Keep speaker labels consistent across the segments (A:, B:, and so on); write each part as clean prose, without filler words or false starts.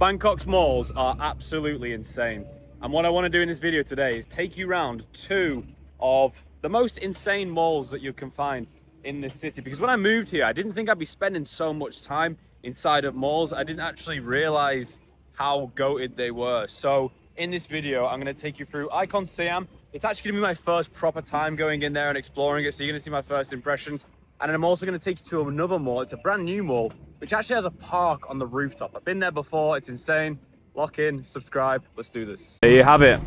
A: Bangkok's malls are absolutely insane. And what I want to do in this video today is take you around two of the most insane malls that you can find in this city. Because when I moved here, I didn't think I'd be spending so much time inside of malls. I didn't actually realize how goated they were. So in this video, I'm going to take you through IconSiam. It's actually going to be my first proper time going in there and exploring it. So you're going to see my first impressions. And then I'm also going to take you to another mall. It's a brand new mall, which actually has a park on the rooftop. I've been there before. It's insane. Lock in, subscribe. Let's do this. There you have it.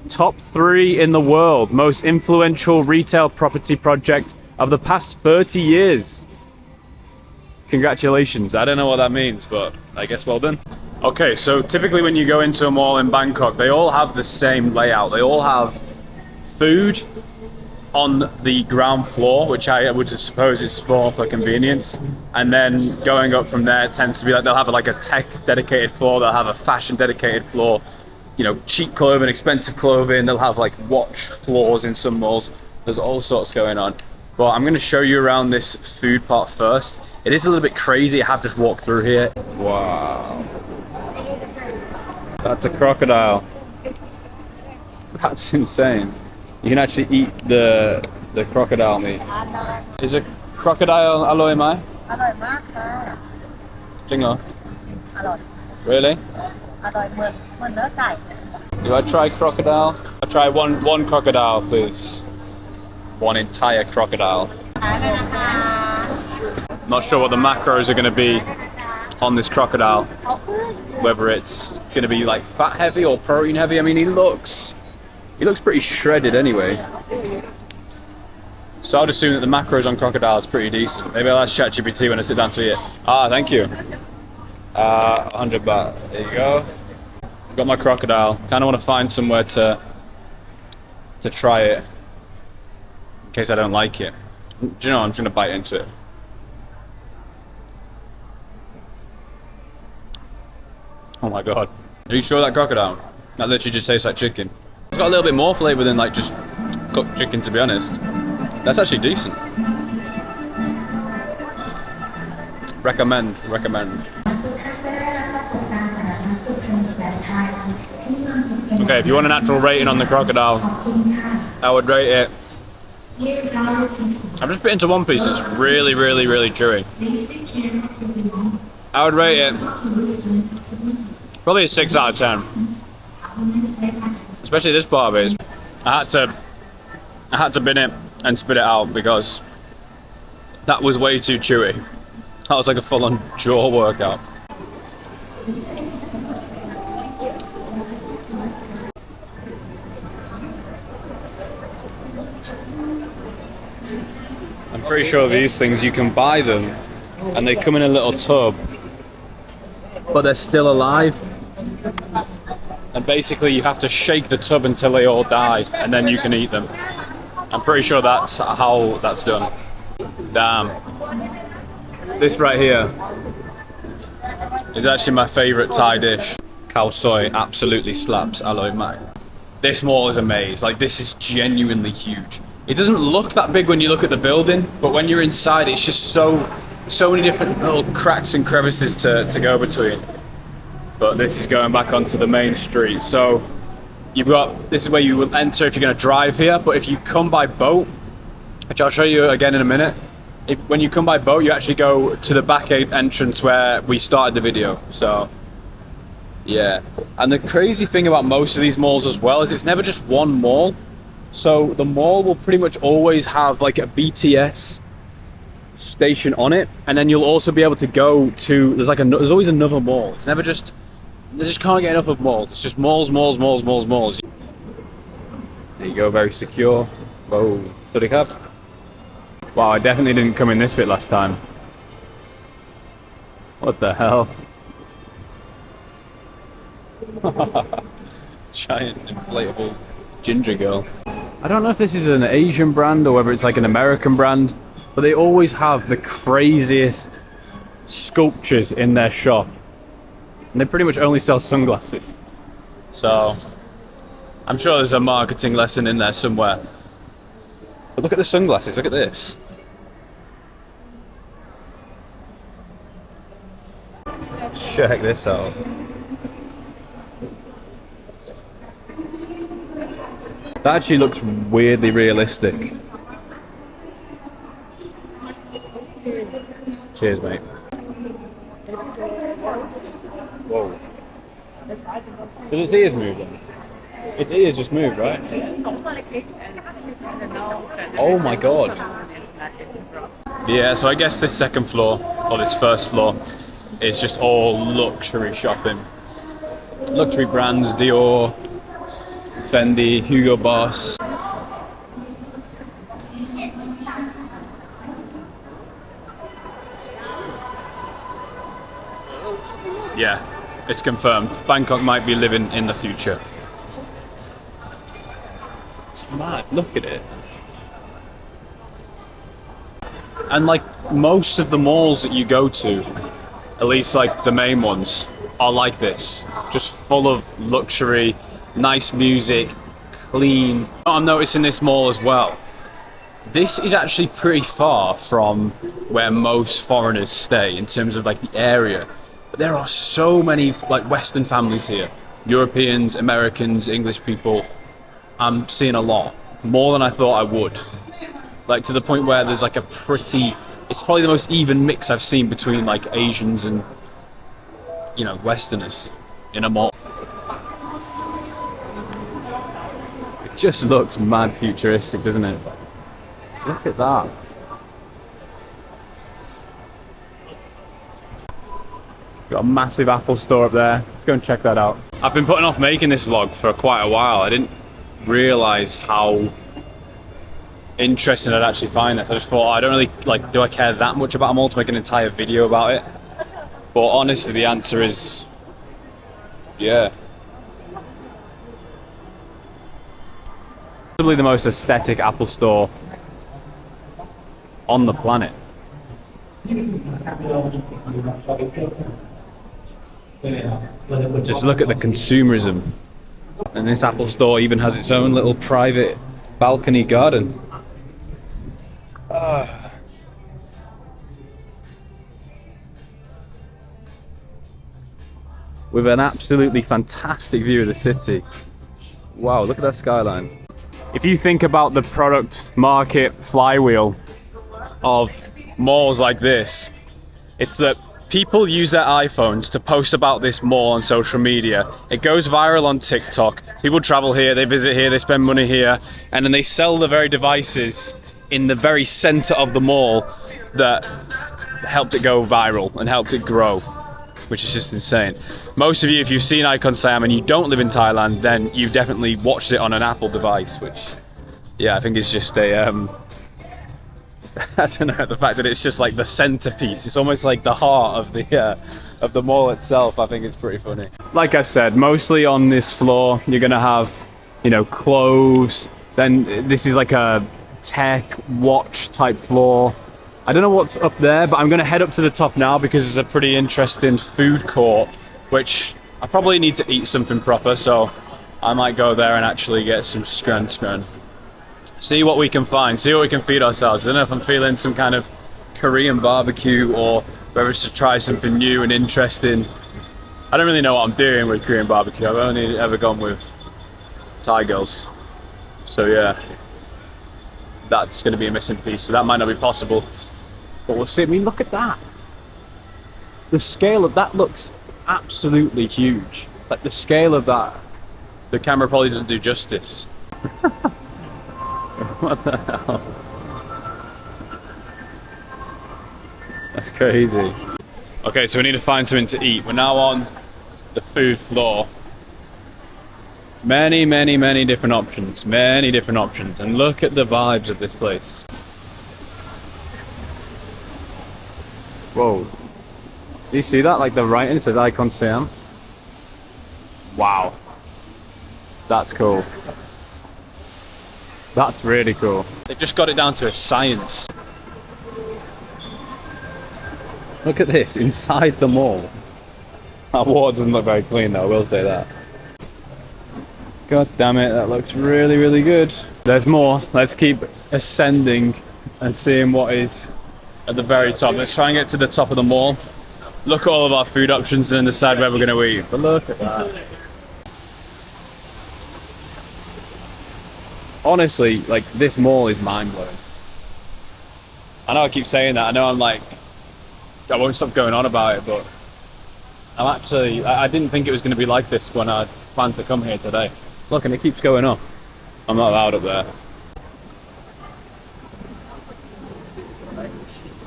A: Top 3 in the world. Most influential retail property project of the past 30 years. Congratulations. I don't know what that means, but I guess well done. Okay, so typically when you go into a mall in Bangkok, they all have the same layout. They all have food on the ground floor, which I would suppose is for convenience, and then going up from there, it tends to be like they'll have like a tech dedicated floor, they'll have a fashion dedicated floor, you know, cheap clothing, expensive clothing, they'll have like watch floors in some malls. There's all sorts going on, but I'm going to show you around this food part first. It is a little bit crazy. I have just walked through here. Wow, that's a crocodile. That's insane. You can actually eat the crocodile meat. Is a crocodile alloy mai?
B: Alloy mát ha.
A: Jing lo?
B: Alloy.
A: Really?
B: Alloy mượn nỡ cải.
A: Do I try crocodile? I'll try one crocodile, please. One entire crocodile. Not sure what the macros are going to be on this crocodile. Whether it's going to be like fat heavy or protein heavy. I mean, he looks pretty shredded anyway. So I'd assume that the macros on crocodile is pretty decent. Maybe I'll ask ChatGPT when I sit down to eat it. Ah, thank you. 100 baht. There you go. Got my crocodile. Kind of want to find somewhere to try it in case I don't like it. Do you know? I'm just gonna bite into it. Oh my god. Are you sure that crocodile? That literally just tastes like chicken. It's got a little bit more flavour than like just cooked chicken, to be honest. That's actually decent. Recommend. Okay, if you want an actual rating on the crocodile, I would rate it. I've just bit into one piece. It's really chewy. I would rate it probably a 6 out of 10. Especially this part of it. I had to bin it and spit it out because that was way too chewy. That was like a full-on jaw workout. I'm pretty sure these things you can buy them and they come in a little tub, but they're still alive. And basically you have to shake the tub until they all die and then you can eat them. I'm pretty sure that's how that's done. Damn. This right here is actually my favourite Thai dish. Khao soy absolutely slaps alloy mai. This mall is a maze. Like, this is genuinely huge. It doesn't look that big when you look at the building, but when you're inside it's just so many different little cracks and crevices to go between. But this is going back onto the main street. So you've got, this is where you will enter if you're going to drive here, but if you come by boat, which I'll show you again in a minute, when you come by boat you actually go to the back entrance where we started the video. So yeah, and the crazy thing about most of these malls as well is it's never just one mall. So the mall will pretty much always have like a BTS station on it, and then you'll also be able to go to, there's always another mall. It's never just, they just can't get enough of malls. It's just malls. There you go, very secure. Whoa, sorry cap. Wow, I definitely didn't come in this bit last time. What the hell? Giant inflatable ginger girl. I don't know if this is an Asian brand or whether it's like an American brand, but they always have the craziest sculptures in their shop. And they pretty much only sell sunglasses. So I'm sure there's a marketing lesson in there somewhere. But look at the sunglasses, look at this. Check this out. That actually looks weirdly realistic. Cheers, mate. Whoa. Did its ears move then? Its ears just moved, right? Oh my god. Yeah, so I guess this second floor, or this first floor, is just all luxury shopping. Luxury brands, Dior, Fendi, Hugo Boss. Yeah, it's confirmed. Bangkok might be living in the future. It's mad, look at it. And like most of the malls that you go to, at least like the main ones, are like this. Just full of luxury, nice music, clean. I'm noticing this mall as well. This is actually pretty far from where most foreigners stay in terms of like the area. But there are so many like Western families here. Europeans, Americans, English people. I'm seeing a lot. More than I thought I would. Like to the point where there's like a pretty, it's probably the most even mix I've seen between like Asians and, you know, Westerners in a mall. It just looks mad futuristic, doesn't it? Look at that. Got a massive Apple store up there. Let's go and check that out. I've been putting off making this vlog for quite a while. I didn't realise how interesting I'd actually find this. I just thought, I don't really, like, do I care that much about a mall to make an entire video about it? But honestly, the answer is, yeah. Probably the most aesthetic Apple store on the planet. Just look at the consumerism. And this Apple store even has its own little private balcony garden. With an absolutely fantastic view of the city. Wow, look at that skyline. If you think about the product market flywheel of malls like this, it's that people use their iPhones to post about this mall on social media. It goes viral on TikTok. People travel here, they visit here, they spend money here, and then they sell the very devices in the very center of the mall that helped it go viral and helped it grow, which is just insane. Most of you, if you've seen IconSiam and you don't live in Thailand, then you've definitely watched it on an Apple device, which, yeah, I think is just a, I don't know, the fact that it's just like the centerpiece. It's almost like the heart of the mall itself. I think it's pretty funny. Like I said, mostly on this floor, you're gonna have, you know, clothes. Then this is like a tech watch type floor. I don't know what's up there, but I'm gonna head up to the top now because there's a pretty interesting food court, which I probably need to eat something proper. So I might go there and actually get some scran. See what we can find, see what we can feed ourselves. I don't know if I'm feeling some kind of Korean barbecue or whether it's to try something new and interesting. I don't really know what I'm doing with Korean barbecue. I've only ever gone with Thai girls. So yeah, that's going to be a missing piece. So that might not be possible. But we'll see. I mean, look at that. The scale of that looks absolutely huge. Like the scale of that, the camera probably doesn't do justice. What the hell? That's crazy. Okay, so we need to find something to eat. We're now on the food floor. Many different options. Many different options. And look at the vibes of this place. Whoa. Do you see that? Like the writing, it says IconSiam. Wow. That's cool. That's really cool. They've just got it down to a science. Look at this, inside the mall. That water doesn't look very clean though, I will say that. God damn it, that looks really good. There's more. Let's keep ascending and seeing what is at the very top. Let's try and get to the top of the mall. Look at all of our food options and then decide where we're going to eat. But look at that. honestly, like, this mall is mind-blowing. I know I keep saying that. I know I'm like, I won't stop going on about it, but I'm actually, I didn't think it was going to be like this when I planned to come here today. Look, and it keeps going up. I'm not allowed up there.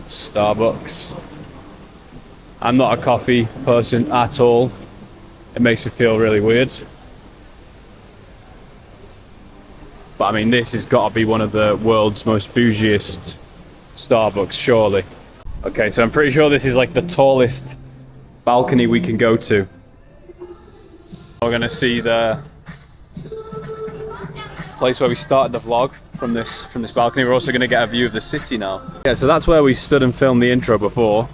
A: Starbucks. I'm not a coffee person at all. It makes me feel really weird. But I mean, this has got to be one of the world's most bougiest Starbucks, surely. Okay, so I'm pretty sure this is like the tallest balcony we can go to. We're gonna see the place where we started the vlog from this balcony. We're also gonna get a view of the city now. Yeah, so that's where we stood and filmed the intro before.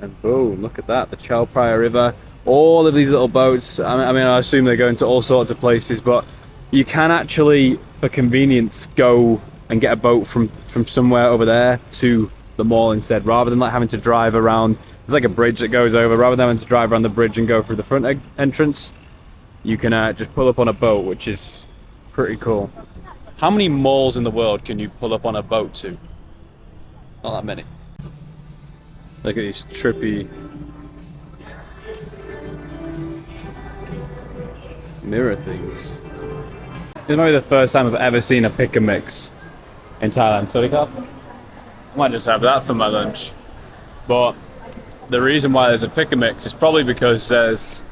A: And boom, look at that, the Chao Phraya River. All of these little boats. I mean, I assume they're going to all sorts of places, but you can actually, for convenience, go and get a boat from somewhere over there to the mall instead, rather than like having to drive around. There's like a bridge that goes over. Rather than having to drive around the bridge and go through the front entrance, you can just pull up on a boat, which is pretty cool. How many malls in the world can you pull up on a boat to? Not that many. Look at these trippy mirror things. This might be the first time I've ever seen a pick and mix in Thailand. Sorry, Carl? I might just have that for my lunch. But the reason why there's a pick and mix is probably because there's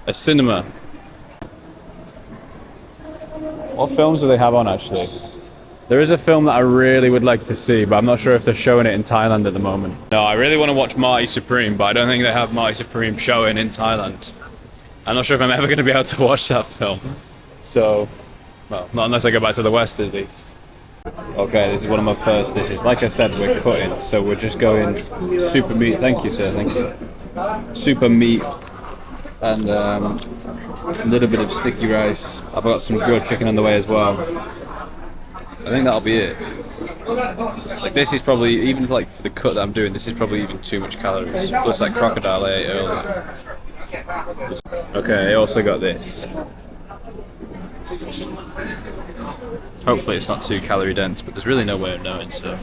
A: a cinema. What films do they have on actually? There is a film that I really would like to see, but I'm not sure if they're showing it in Thailand at the moment. No, I really want to watch Marty Supreme, but I don't think they have Marty Supreme showing in Thailand. I'm not sure if I'm ever going to be able to watch that film. So, well, not unless I go back to the West at least. Okay, this is one of my first dishes. Like I said, we're cutting, so we're just going super meat. Thank you, sir, thank you. Super meat and a little bit of sticky rice. I've got some grilled chicken on the way as well. I think that'll be it. Like, this is probably, even like for the cut that I'm doing, this is probably even too much calories. Plus that crocodile I ate earlier. Okay, I also got this. Hopefully it's not too calorie dense, but there's really no way of knowing, so.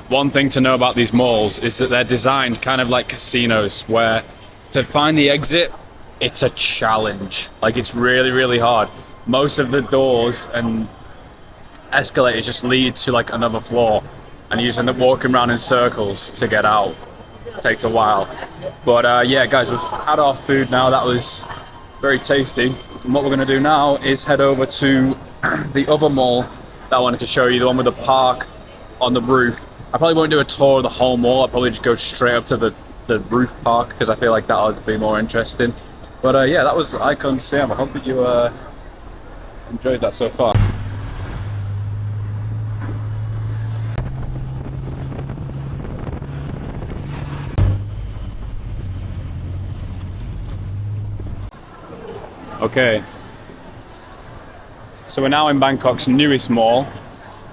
A: One thing to know about these malls is that they're designed kind of like casinos, where to find the exit, it's a challenge. Like, it's really, really hard. Most of the doors and escalators just lead to like another floor, and you just end up walking around in circles to get out. It takes a while. But yeah, guys, we've had our food now. That was very tasty. And what we're going to do now is head over to the other mall that I wanted to show you, the one with the park on the roof. I probably won't do a tour of the whole mall. I'll probably just go straight up to the roof park, because I feel like that'll be more interesting. But yeah, that was IconSiam. I hope that you enjoyed that so far. Okay, so we're now in Bangkok's newest mall.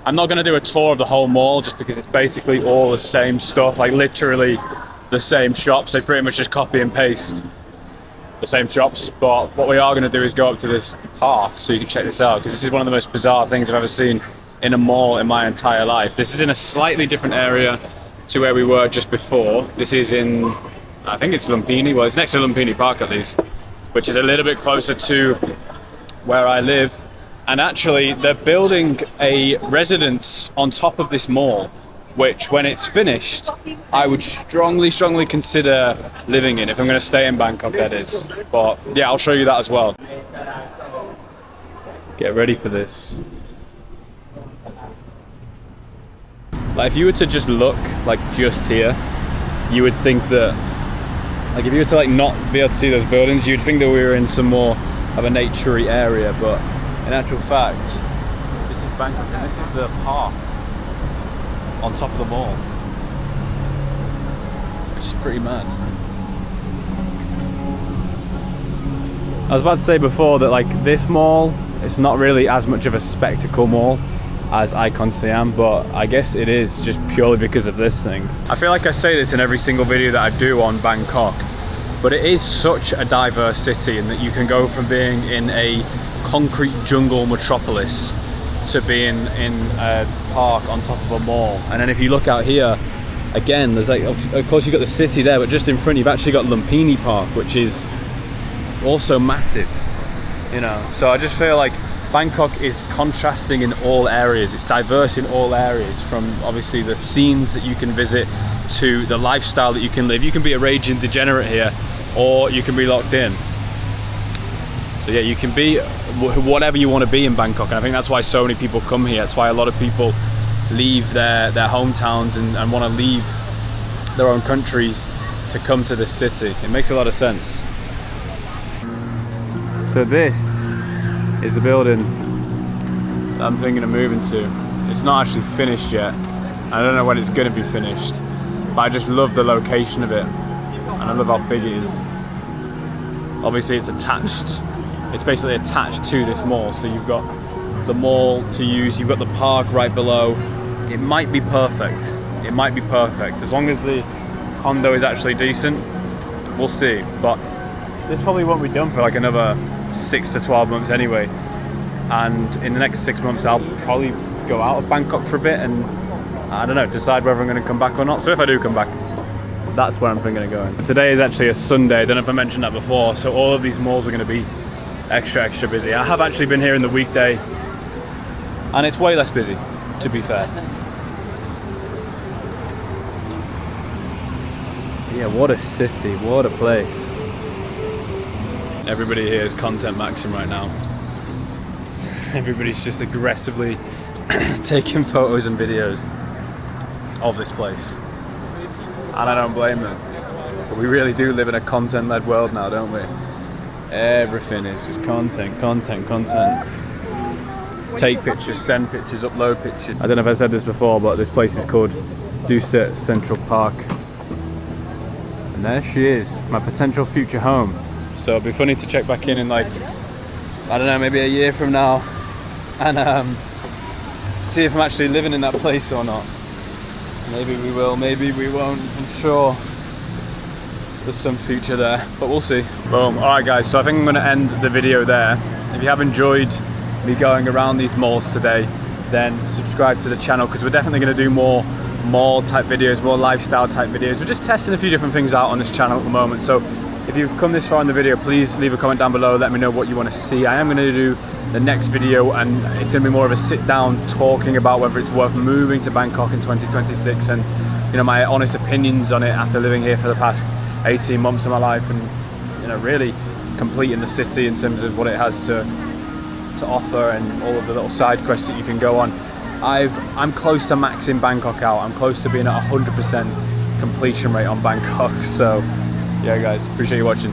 A: I'm not going to do a tour of the whole mall just because it's basically all the same stuff, like literally the same shops. They pretty much just copy and paste the same shops. But what we are going to do is go up to this park so you can check this out, because this is one of the most bizarre things I've ever seen in a mall in my entire life. This is in a slightly different area to where we were just before. This is in, I think it's Lumpini. Well, it's next to Lumpini Park at least, which is a little bit closer to where I live. And actually, they're building a residence on top of this mall, which when it's finished, I would strongly, strongly consider living in, if I'm going to stay in Bangkok, that is. But yeah, I'll show you that as well. Get ready for this. Like, if you were to just look, like, just here, you would think that, like, if you were to, like, not be able to see those buildings, you'd think that we were in some more of a naturey area, but in actual fact, this is Bangkok, and this is the park on top of the mall, which is pretty mad. I was about to say before that, like, this mall, it's not really as much of a spectacle mall as IconSiam, but I guess it is just purely because of this thing. I feel like I say this in every single video that I do on Bangkok, But it is such a diverse city in that you can go from being in a concrete jungle metropolis to being in a park on top of a mall. And then if you look out here, again, there's like, of course you've got the city there, but just in front you've actually got Lumpini Park, which is also massive, you know. So I just feel like Bangkok is contrasting in all areas. It's diverse in all areas, from obviously the scenes that you can visit to the lifestyle that you can live. You can be a raging degenerate here, or you can be locked in. So yeah, you can be whatever you want to be in Bangkok, and I think that's why so many people come here. That's why a lot of people leave their hometowns and want to leave their own countries to come to this city. It makes a lot of sense. So this is the building that I'm thinking of moving to. It's not actually finished yet. I don't know when it's going to be finished, but I just love the location of it, and I love how big it is. Obviously it's attached, it's basically attached to this mall, so you've got the mall to use, you've got the park right below. It might be perfect. It might be perfect. As long as the condo is actually decent, we'll see. But this probably won't be done for like another 6 to 12 months anyway. And in the next 6 months, I'll probably go out of Bangkok for a bit and, I don't know, decide whether I'm going to come back or not. So if I do come back, that's where I'm thinking of going. Today is actually a Sunday. I don't know if I mentioned that before. So all of these malls are going to be extra busy. I have actually been here in the weekday, and it's way less busy, to be fair. Yeah, what a city, what a place. Everybody here is content maxing right now. Everybody's just aggressively taking photos and videos of this place. And I don't blame them. But we really do live in a content-led world now, don't we? Everything is just content. Take pictures, send pictures, upload pictures. I don't know if I said this before, but this place is called Dusit Central Park. And there she is, my potential future home. So it'll be funny to check back in like, I don't know, maybe a year from now, and see if I'm actually living in that place or not. Maybe we will, maybe we won't, I'm sure there's some future there, but we'll see. Boom. Alright guys, so I think I'm going to end the video there. If you have enjoyed me going around these malls today, then subscribe to the channel, because we're definitely going to do more mall type videos, more lifestyle type videos. We're just testing a few different things out on this channel at the moment, so if you've come this far in the video, please leave a comment down below, let me know what you want to see. I am going to do the next video, and it's going to be more of a sit down talking about whether it's worth moving to Bangkok in 2026, and you know, my honest opinions on it after living here for the past 18 months of my life, and you know, really completing the city in terms of what it has to offer and all of the little side quests that you can go on. I'm close to maxing Bangkok out. I'm close to being at 100% completion rate on Bangkok. So yeah guys, appreciate you watching.